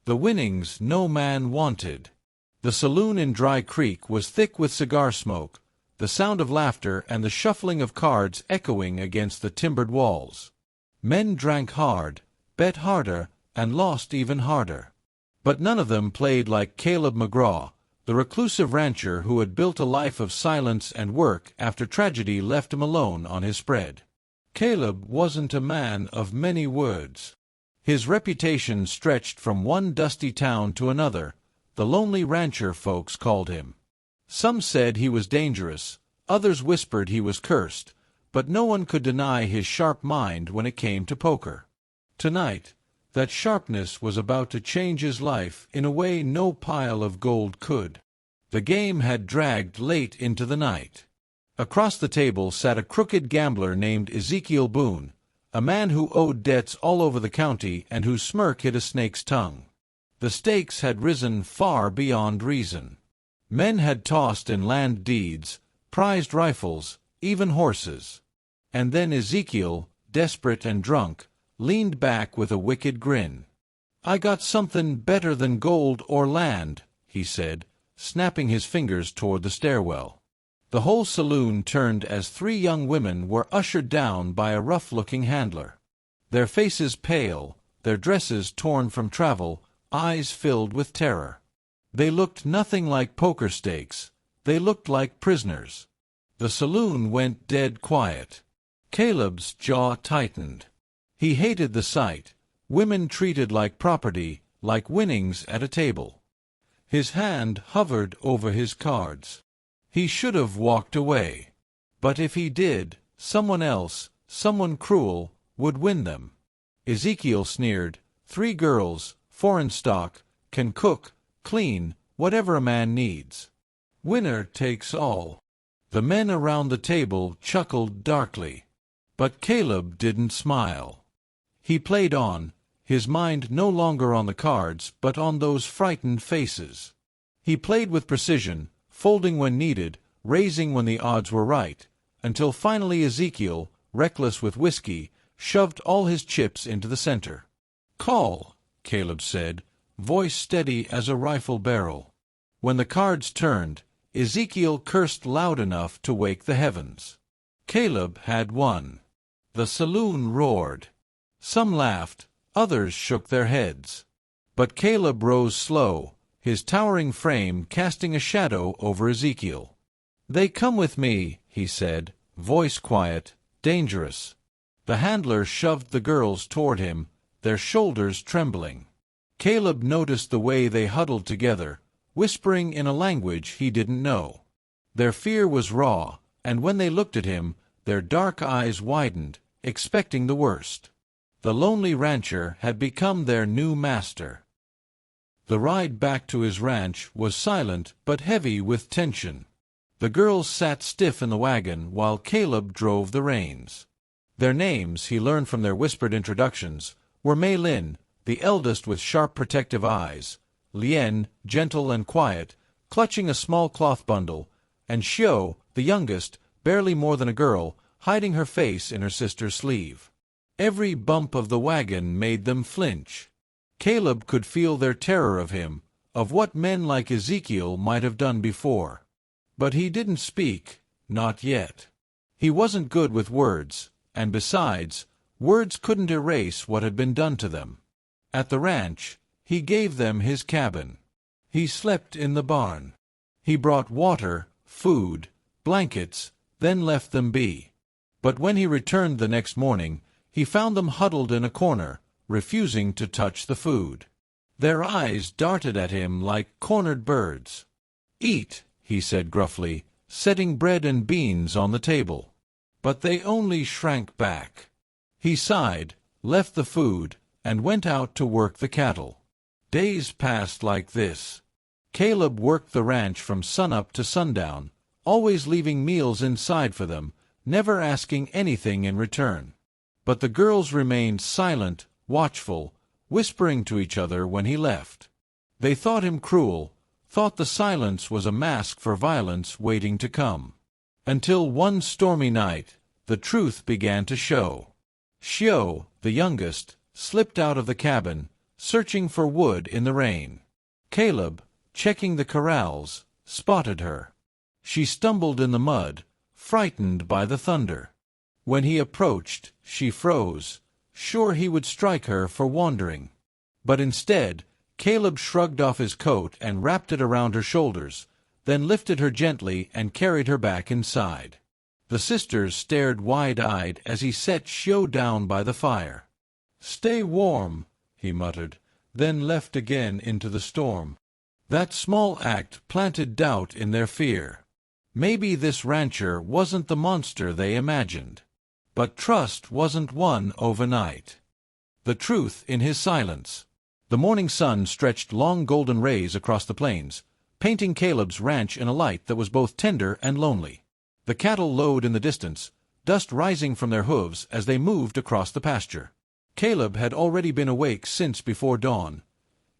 The winnings no man wanted. The saloon in Dry Creek was thick with cigar smoke, the sound of laughter and the shuffling of cards echoing against the timbered walls. Men drank hard, bet harder, and lost even harder. But none of them played like Caleb McGraw, the reclusive rancher who had built a life of silence and work after tragedy left him alone on his spread. Caleb wasn't a man of many words. His reputation stretched from one dusty town to another. The lonely rancher folks called him. Some said he was dangerous, others whispered he was cursed, but no one could deny his sharp mind when it came to poker. Tonight, that sharpness was about to change his life in a way no pile of gold could. The game had dragged late into the night. Across the table sat a crooked gambler named Ezekiel Boone, a man who owed debts all over the county and whose smirk hid a snake's tongue. The stakes had risen far beyond reason. Men had tossed in land deeds, prized rifles, even horses. And then Ezekiel, desperate and drunk, leaned back with a wicked grin. "I got something better than gold or land," he said, snapping his fingers toward the stairwell. The whole saloon turned as three young women were ushered down by a rough-looking handler. Their faces pale, their dresses torn from travel, eyes filled with terror. They looked nothing like poker stakes. They looked like prisoners. The saloon went dead quiet. Caleb's jaw tightened. He hated the sight, women treated like property, like winnings at a table. His hand hovered over his cards. He should have walked away. But if he did, someone else, someone cruel, would win them. Ezekiel sneered, "3 girls, foreign stock, can cook, clean, whatever a man needs. Winner takes all." The men around the table chuckled darkly. But Caleb didn't smile. He played on, his mind no longer on the cards but on those frightened faces. He played with precision, folding when needed, raising when the odds were right, until finally Ezekiel, reckless with whiskey, shoved all his chips into the center. "Call," Caleb said, voice steady as a rifle barrel. When the cards turned, Ezekiel cursed loud enough to wake the heavens. Caleb had won. The saloon roared. Some laughed, others shook their heads. But Caleb rose slow, his towering frame casting a shadow over Ezekiel. "They come with me," he said, voice quiet, dangerous. The handler shoved the girls toward him, their shoulders trembling. Caleb noticed the way they huddled together, whispering in a language he didn't know. Their fear was raw, and when they looked at him, their dark eyes widened, expecting the worst. The lonely rancher had become their new master. The ride back to his ranch was silent but heavy with tension. The girls sat stiff in the wagon while Caleb drove the reins. Their names, he learned from their whispered introductions, were Mei Lin, the eldest with sharp protective eyes, Lien, gentle and quiet, clutching a small cloth bundle, and Xiao, the youngest, barely more than a girl, hiding her face in her sister's sleeve. Every bump of the wagon made them flinch. Caleb could feel their terror of him, of what men like Ezekiel might have done before. But he didn't speak, not yet. He wasn't good with words, and besides, words couldn't erase what had been done to them. At the ranch, he gave them his cabin. He slept in the barn. He brought water, food, blankets, then left them be. But when he returned the next morning, he found them huddled in a corner, refusing to touch the food. Their eyes darted at him like cornered birds. "Eat," he said gruffly, setting bread and beans on the table. But they only shrank back. He sighed, left the food, and went out to work the cattle. Days passed like this. Caleb worked the ranch from sunup to sundown, always leaving meals inside for them, never asking anything in return. But the girls remained silent, watchful, whispering to each other when he left. They thought him cruel, thought the silence was a mask for violence waiting to come. Until one stormy night, the truth began to show. Xiao, the youngest, slipped out of the cabin, searching for wood in the rain. Caleb, checking the corrals, spotted her. She stumbled in the mud, frightened by the thunder. When he approached, she froze, sure he would strike her for wandering. But instead, Caleb shrugged off his coat and wrapped it around her shoulders, then lifted her gently and carried her back inside. The sisters stared wide-eyed as he set Xiu down by the fire. "Stay warm," he muttered, then left again into the storm. That small act planted doubt in their fear. Maybe this rancher wasn't the monster they imagined. But trust wasn't won overnight. The truth in his silence. The morning sun stretched long golden rays across the plains, painting Caleb's ranch in a light that was both tender and lonely. The cattle lowed in the distance, dust rising from their hooves as they moved across the pasture. Caleb had already been awake since before dawn.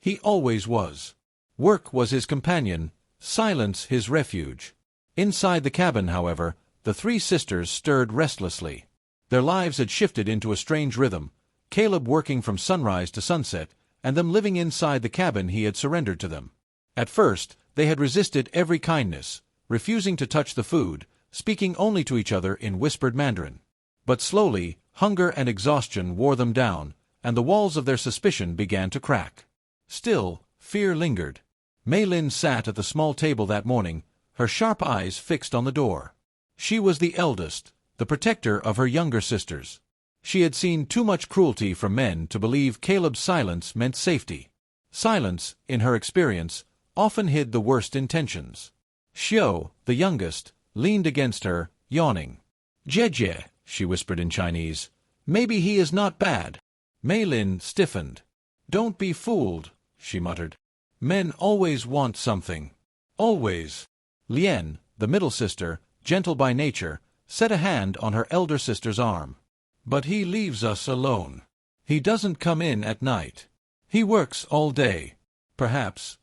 He always was. Work was his companion, silence his refuge. Inside the cabin, however, the three sisters stirred restlessly. Their lives had shifted into a strange rhythm, Caleb working from sunrise to sunset, and them living inside the cabin he had surrendered to them. At first, they had resisted every kindness, refusing to touch the food, speaking only to each other in whispered Mandarin. But slowly, hunger and exhaustion wore them down, and the walls of their suspicion began to crack. Still, fear lingered. Mei Lin sat at the small table that morning, her sharp eyes fixed on the door. She was the eldest, the protector of her younger sisters. She had seen too much cruelty from men to believe Caleb's silence meant safety. Silence, in her experience, often hid the worst intentions. Xiu, the youngest, leaned against her, yawning. "Jie," she whispered in Chinese. "Maybe he is not bad." Mei Lin stiffened. "Don't be fooled," she muttered. "Men always want something. Always." Lien, the middle sister, gentle by nature, set a hand on her elder sister's arm. "But he leaves us alone. He doesn't come in at night. He works all day. Perhaps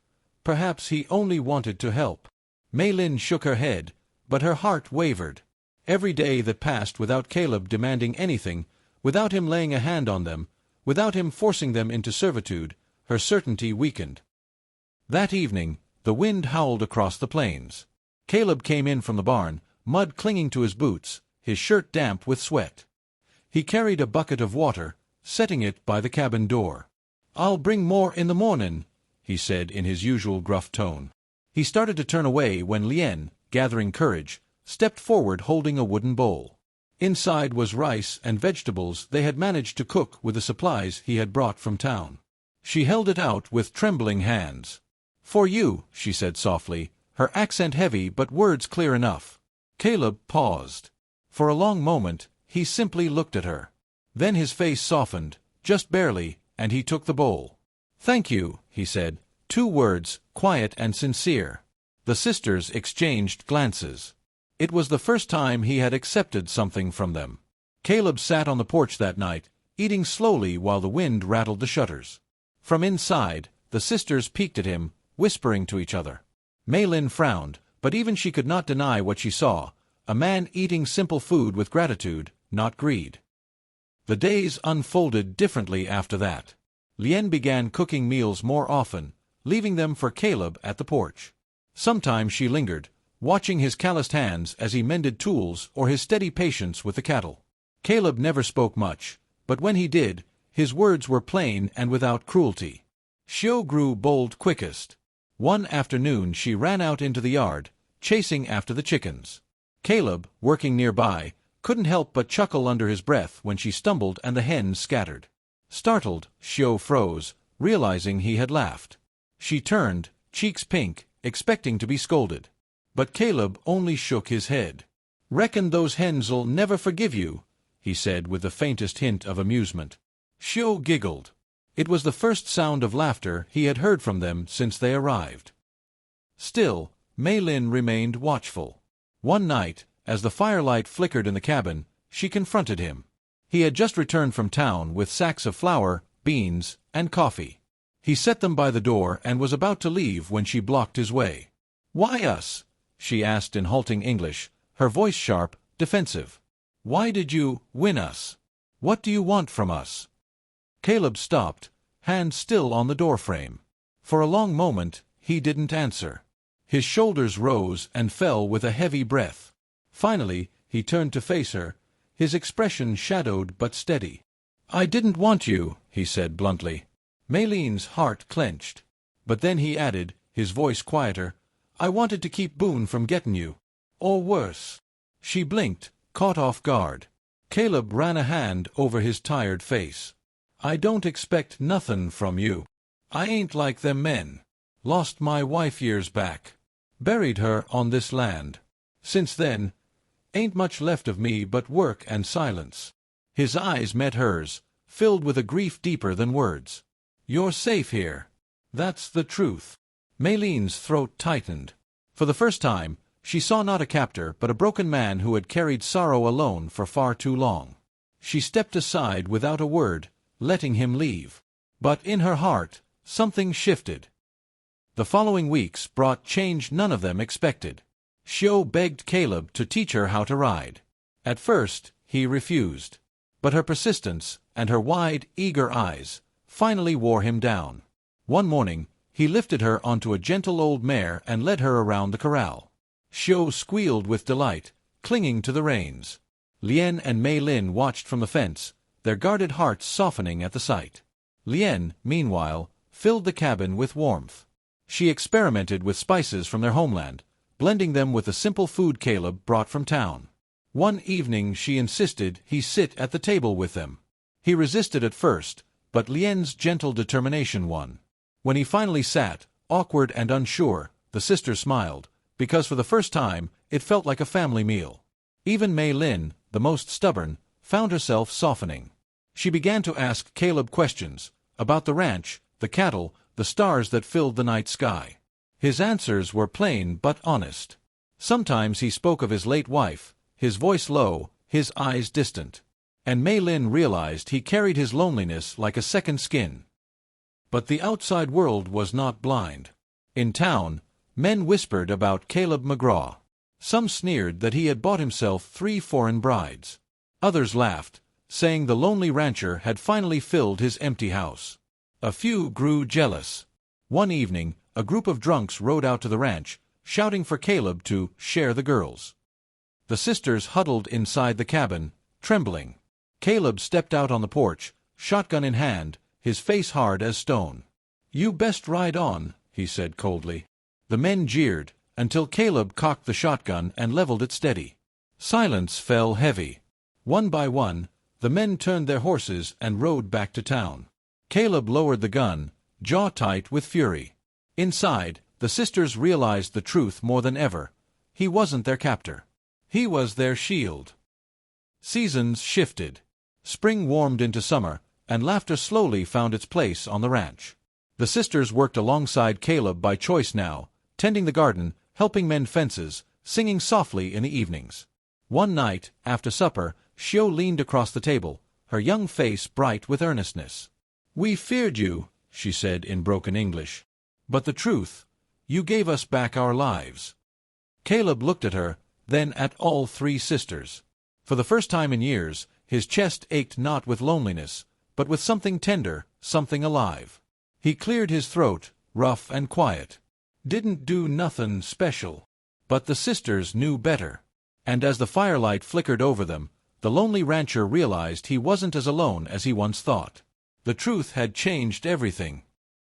he only wanted to help." Mei Lin shook her head, but her heart wavered. Every day that passed without Caleb demanding anything, without him laying a hand on them, without him forcing them into servitude, her certainty weakened. That evening, the wind howled across the plains. Caleb came in from the barn, mud clinging to his boots, his shirt damp with sweat. He carried a bucket of water, setting it by the cabin door. "I'll bring more in the mornin'," he said in his usual gruff tone. He started to turn away when Lien, gathering courage, stepped forward holding a wooden bowl. Inside was rice and vegetables they had managed to cook with the supplies he had brought from town. She held it out with trembling hands. "For you," she said softly, her accent heavy but words clear enough. Caleb paused. For a long moment, he simply looked at her. Then his face softened, just barely, and he took the bowl. "Thank you," he said, 2 words, quiet and sincere. The sisters exchanged glances. It was the first time he had accepted something from them. Caleb sat on the porch that night, eating slowly while the wind rattled the shutters. From inside, the sisters peeked at him, whispering to each other. Mei Lin frowned, but even she could not deny what she saw, a man eating simple food with gratitude, not greed. The days unfolded differently after that. Lien began cooking meals more often, leaving them for Caleb at the porch. Sometimes she lingered, watching his calloused hands as he mended tools or his steady patience with the cattle. Caleb never spoke much, but when he did, his words were plain and without cruelty. Xiu grew bold quickest. One afternoon she ran out into the yard, chasing after the chickens. Caleb, working nearby, couldn't help but chuckle under his breath when she stumbled and the hens scattered. Startled, Xiu froze, realizing he had laughed. She turned, cheeks pink, expecting to be scolded. But Caleb only shook his head. "Reckon those hens'll never forgive you," he said with the faintest hint of amusement. Xiu giggled. It was the first sound of laughter he had heard from them since they arrived. Still, Mei Lin remained watchful. One night, as the firelight flickered in the cabin, she confronted him. He had just returned from town with sacks of flour, beans, and coffee. He set them by the door and was about to leave when she blocked his way. "Why us?" she asked in halting English, her voice sharp, defensive. "Why did you win us? What do you want from us?" Caleb stopped, hand still on the doorframe. For a long moment, he didn't answer. His shoulders rose and fell with a heavy breath. Finally, he turned to face her, his expression shadowed but steady. "I didn't want you," he said bluntly. Maylene's heart clenched. But then he added, his voice quieter, "I wanted to keep Boone from gettin' you. Or worse." She blinked, caught off guard. Caleb ran a hand over his tired face. "I don't expect nothin' from you. I ain't like them men. Lost my wife years back. Buried her on this land. Since then, ain't much left of me but work and silence." His eyes met hers, filled with a grief deeper than words. "You're safe here. That's the truth." Maylene's throat tightened. For the first time, she saw not a captor but a broken man who had carried sorrow alone for far too long. She stepped aside without a word, letting him leave. But in her heart, something shifted. The following weeks brought change none of them expected. Shio begged Caleb to teach her how to ride. At first, he refused. But her persistence, and her wide, eager eyes, finally wore him down. One morning, he lifted her onto a gentle old mare and led her around the corral. Shio squealed with delight, clinging to the reins. Lien and Mei Lin watched from the fence, their guarded hearts softening at the sight. Lien, meanwhile, filled the cabin with warmth. She experimented with spices from their homeland, blending them with the simple food Caleb brought from town. One evening she insisted he sit at the table with them. He resisted at first, but Lien's gentle determination won. When he finally sat, awkward and unsure, the sister smiled, because for the first time it felt like a family meal. Even Mei Lin, the most stubborn, found herself softening. She began to ask Caleb questions about the ranch, the cattle, the stars that filled the night sky. His answers were plain but honest. Sometimes he spoke of his late wife, his voice low, his eyes distant. And Mei Lin realized he carried his loneliness like a second skin. But the outside world was not blind. In town, men whispered about Caleb McGraw. Some sneered that he had bought himself 3 foreign brides. Others laughed, saying the lonely rancher had finally filled his empty house. A few grew jealous. One evening, a group of drunks rode out to the ranch, shouting for Caleb to share the girls. The sisters huddled inside the cabin, trembling. Caleb stepped out on the porch, shotgun in hand, his face hard as stone. "You best ride on," he said coldly. The men jeered, until Caleb cocked the shotgun and leveled it steady. Silence fell heavy. One by one, the men turned their horses and rode back to town. Caleb lowered the gun, jaw tight with fury. Inside, the sisters realized the truth more than ever. He wasn't their captor. He was their shield. Seasons shifted. Spring warmed into summer, and laughter slowly found its place on the ranch. The sisters worked alongside Caleb by choice now, tending the garden, helping mend fences, singing softly in the evenings. One night, after supper, Shio leaned across the table, her young face bright with earnestness. "We feared you," she said in broken English. "But the truth, you gave us back our lives." Caleb looked at her, then at all 3 sisters. For the first time in years, his chest ached not with loneliness, but with something tender, something alive. He cleared his throat, rough and quiet. "Didn't do nothin' special." But the sisters knew better. And as the firelight flickered over them, the lonely rancher realized he wasn't as alone as he once thought. The truth had changed everything.